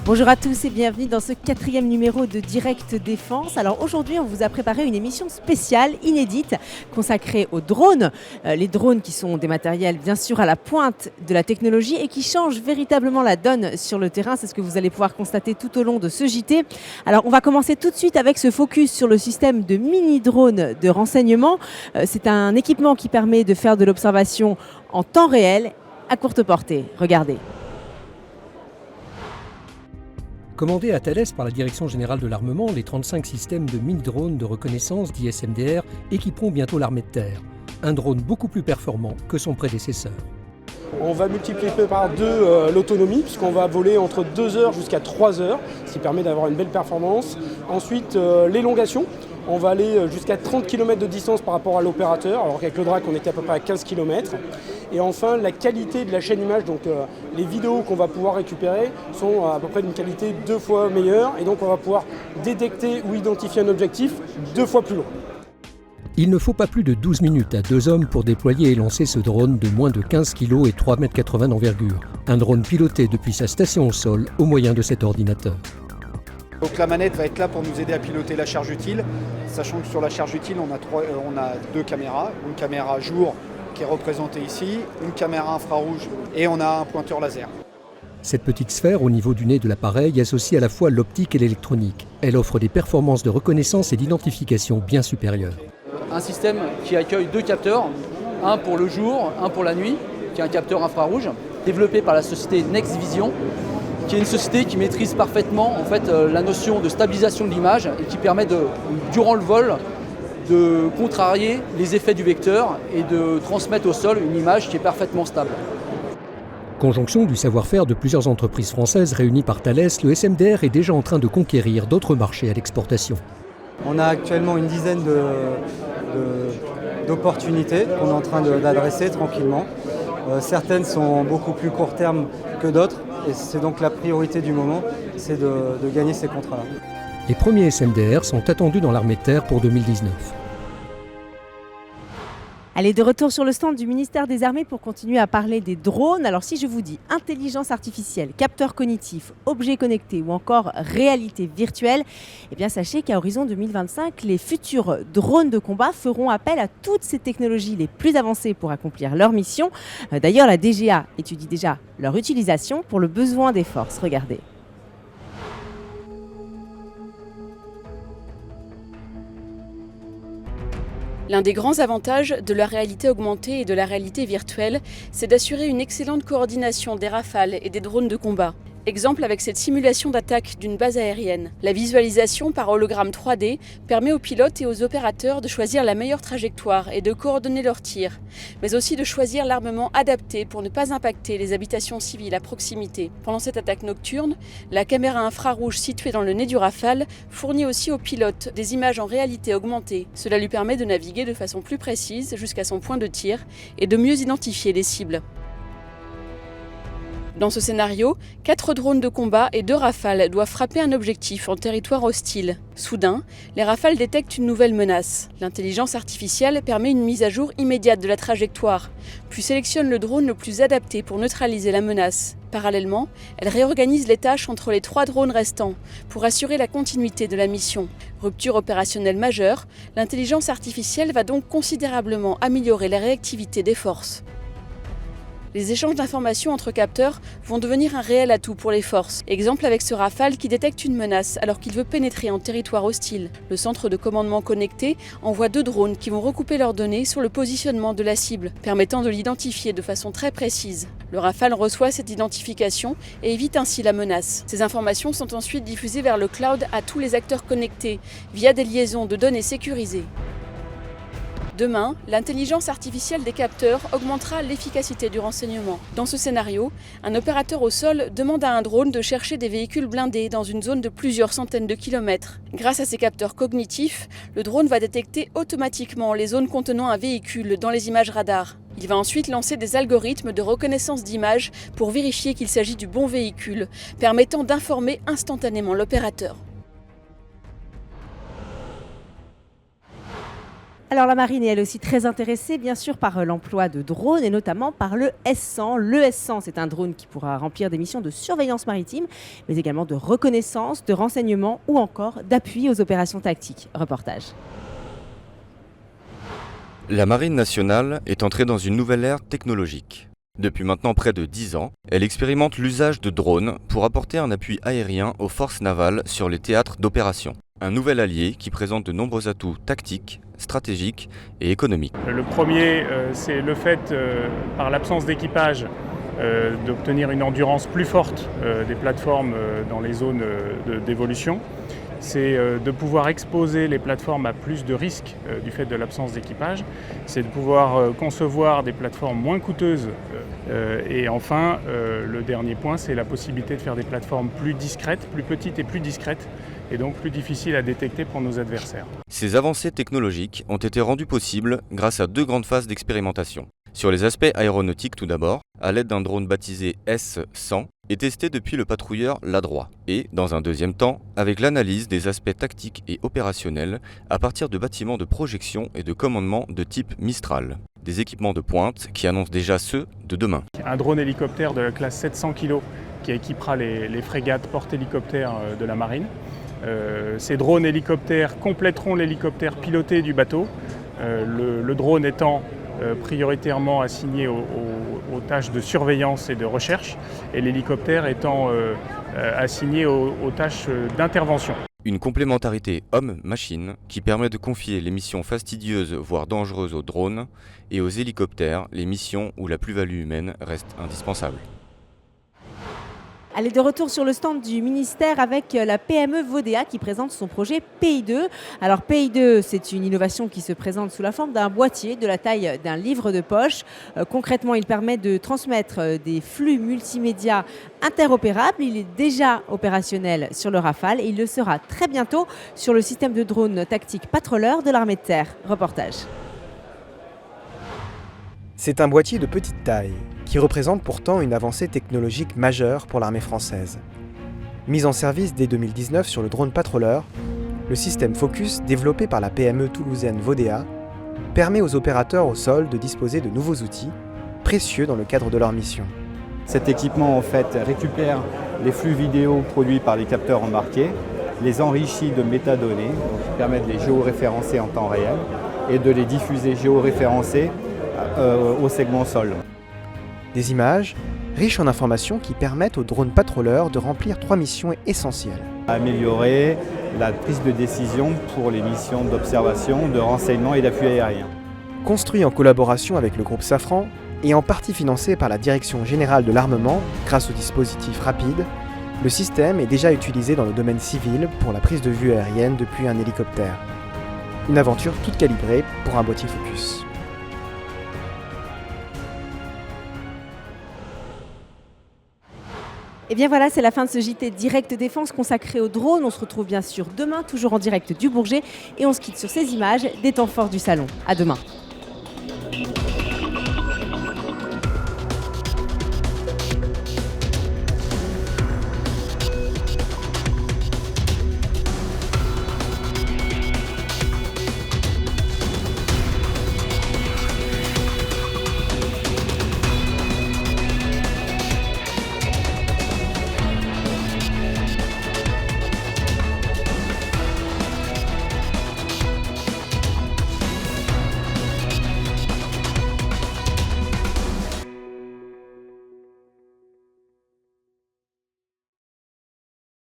Bonjour à tous et bienvenue dans ce 4e numéro de Direct Défense. Alors aujourd'hui, on vous a préparé une émission spéciale, inédite, consacrée aux drones. Les drones qui sont des matériels bien sûr à la pointe de la technologie et qui changent véritablement la donne sur le terrain. C'est ce que vous allez pouvoir constater tout au long de ce JT. Alors on va commencer tout de suite avec ce focus sur le système de mini-drones de renseignement. C'est un équipement qui permet de faire de l'observation en temps réel à courte portée. Regardez. Commandés à Thales par la Direction Générale de l'Armement, les 35 systèmes de mini-drones de reconnaissance dits SMDR équiperont bientôt l'armée de terre. Un drone beaucoup plus performant que son prédécesseur. On va multiplier par 2 l'autonomie, puisqu'on va voler entre 2 heures jusqu'à 3 heures, ce qui permet d'avoir une belle performance. Ensuite, l'élongation. On va aller jusqu'à 30 km de distance par rapport à l'opérateur, alors qu'avec le DRAC, on était à peu près à 15 km. Et enfin, la qualité de la chaîne image, donc les vidéos qu'on va pouvoir récupérer sont à peu près d'une qualité 2 fois meilleure. Et donc, on va pouvoir détecter ou identifier un objectif 2 fois plus long. Il ne faut pas plus de 12 minutes à 2 hommes pour déployer et lancer ce drone de moins de 15 kg et 3,80 m d'envergure. Un drone piloté depuis sa station au sol au moyen de cet ordinateur. Donc la manette va être là pour nous aider à piloter la charge utile, sachant que sur la charge utile, on a 2 caméras. Une caméra jour qui est représentée ici, une caméra infrarouge et on a un pointeur laser. Cette petite sphère au niveau du nez de l'appareil associe à la fois l'optique et l'électronique. Elle offre des performances de reconnaissance et d'identification bien supérieures. Un système qui accueille 2 capteurs, un pour le jour, un pour la nuit, qui est un capteur infrarouge, développé par la société NextVision, qui est une société qui maîtrise parfaitement la notion de stabilisation de l'image et qui permet durant le vol de contrarier les effets du vecteur et de transmettre au sol une image qui est parfaitement stable. Conjonction du savoir-faire de plusieurs entreprises françaises réunies par Thales, le SMDR est déjà en train de conquérir d'autres marchés à l'exportation. On a actuellement une dizaine d'opportunités qu'on est en train d'adresser tranquillement. Certaines sont beaucoup plus court terme que d'autres et c'est donc la priorité du moment, c'est de gagner ces contrats-là. Les premiers SMDR sont attendus dans l'armée de terre pour 2019. Allez, de retour sur le stand du ministère des Armées pour continuer à parler des drones. Alors si je vous dis intelligence artificielle, capteurs cognitifs, objets connectés ou encore réalité virtuelle, eh bien sachez qu'à horizon 2025, les futurs drones de combat feront appel à toutes ces technologies les plus avancées pour accomplir leur mission. D'ailleurs, la DGA étudie déjà leur utilisation pour le besoin des forces. Regardez. L'un des grands avantages de la réalité augmentée et de la réalité virtuelle, c'est d'assurer une excellente coordination des rafales et des drones de combat. Exemple avec cette simulation d'attaque d'une base aérienne. La visualisation par hologramme 3D permet aux pilotes et aux opérateurs de choisir la meilleure trajectoire et de coordonner leurs tirs, mais aussi de choisir l'armement adapté pour ne pas impacter les habitations civiles à proximité. Pendant cette attaque nocturne, la caméra infrarouge située dans le nez du Rafale fournit aussi aux pilotes des images en réalité augmentée. Cela lui permet de naviguer de façon plus précise jusqu'à son point de tir et de mieux identifier les cibles. Dans ce scénario, 4 drones de combat et 2 rafales doivent frapper un objectif en territoire hostile. Soudain, les rafales détectent une nouvelle menace. L'intelligence artificielle permet une mise à jour immédiate de la trajectoire, puis sélectionne le drone le plus adapté pour neutraliser la menace. Parallèlement, elle réorganise les tâches entre les 3 drones restants pour assurer la continuité de la mission. Rupture opérationnelle majeure, l'intelligence artificielle va donc considérablement améliorer la réactivité des forces. Les échanges d'informations entre capteurs vont devenir un réel atout pour les forces. Exemple avec ce Rafale qui détecte une menace alors qu'il veut pénétrer en territoire hostile. Le centre de commandement connecté envoie 2 drones qui vont recouper leurs données sur le positionnement de la cible, permettant de l'identifier de façon très précise. Le Rafale reçoit cette identification et évite ainsi la menace. Ces informations sont ensuite diffusées vers le cloud à tous les acteurs connectés via des liaisons de données sécurisées. Demain, l'intelligence artificielle des capteurs augmentera l'efficacité du renseignement. Dans ce scénario, un opérateur au sol demande à un drone de chercher des véhicules blindés dans une zone de plusieurs centaines de kilomètres. Grâce à ces capteurs cognitifs, le drone va détecter automatiquement les zones contenant un véhicule dans les images radar. Il va ensuite lancer des algorithmes de reconnaissance d'images pour vérifier qu'il s'agit du bon véhicule, permettant d'informer instantanément l'opérateur. Alors la marine est elle aussi très intéressée bien sûr par l'emploi de drones et notamment par le S100. Le S100 c'est un drone qui pourra remplir des missions de surveillance maritime mais également de reconnaissance, de renseignement ou encore d'appui aux opérations tactiques. Reportage. La Marine nationale est entrée dans une nouvelle ère technologique. Depuis maintenant près de 10 ans, elle expérimente l'usage de drones pour apporter un appui aérien aux forces navales sur les théâtres d'opération. Un nouvel allié qui présente de nombreux atouts tactiques, stratégiques et économiques. Le premier, c'est le fait, par l'absence d'équipage, d'obtenir une endurance plus forte des plateformes dans les zones d'évolution. C'est de pouvoir exposer les plateformes à plus de risques du fait de l'absence d'équipage. C'est de pouvoir concevoir des plateformes moins coûteuses. Et enfin, le dernier point, c'est la possibilité de faire des plateformes plus discrètes, plus petites et plus discrètes, et donc plus difficiles à détecter pour nos adversaires. Ces avancées technologiques ont été rendues possibles grâce à 2 grandes phases d'expérimentation. Sur les aspects aéronautiques tout d'abord, à l'aide d'un drone baptisé S100, est testé depuis le patrouilleur Ladroit. Et, dans un deuxième temps, avec l'analyse des aspects tactiques et opérationnels à partir de bâtiments de projection et de commandement de type Mistral. Des équipements de pointe qui annoncent déjà ceux de demain. Un drone hélicoptère de la classe 700 kg qui équipera les frégates porte-hélicoptères de la marine. Ces drones hélicoptères compléteront l'hélicoptère piloté du bateau, le drone étant prioritairement assigné aux tâches de surveillance et de recherche et l'hélicoptère étant assigné aux tâches d'intervention. Une complémentarité homme-machine qui permet de confier les missions fastidieuses voire dangereuses aux drones et aux hélicoptères les missions où la plus-value humaine reste indispensable. Allez, de retour sur le stand du ministère avec la PME Vodea qui présente son projet PI2. Alors PI2, c'est une innovation qui se présente sous la forme d'un boîtier de la taille d'un livre de poche. Concrètement, il permet de transmettre des flux multimédia interopérables. Il est déjà opérationnel sur le Rafale et il le sera très bientôt sur le système de drone tactique Patroller de l'armée de terre. Reportage. C'est un boîtier de petite taille, qui représente pourtant une avancée technologique majeure pour l'armée française. Mis en service dès 2019 sur le drone Patroller, le système Focus, développé par la PME toulousaine Vodea, permet aux opérateurs au sol de disposer de nouveaux outils, précieux dans le cadre de leur mission. Cet équipement en fait récupère les flux vidéo produits par les capteurs embarqués, les enrichit de métadonnées, qui permettent de les géoréférencer en temps réel, et de les diffuser géoréférencés au segment sol. Des images riches en informations qui permettent au drone Patroller de remplir 3 missions essentielles. Améliorer la prise de décision pour les missions d'observation, de renseignement et d'appui aérien. Construit en collaboration avec le groupe Safran et en partie financé par la Direction générale de l'armement grâce au dispositif Rapide, le système est déjà utilisé dans le domaine civil pour la prise de vue aérienne depuis un hélicoptère. Une aventure toute calibrée pour un boîtier Focus. Et bien voilà, c'est la fin de ce JT Direct Défense consacré aux drones. On se retrouve bien sûr demain, toujours en direct du Bourget. Et on se quitte sur ces images des temps forts du salon. À demain.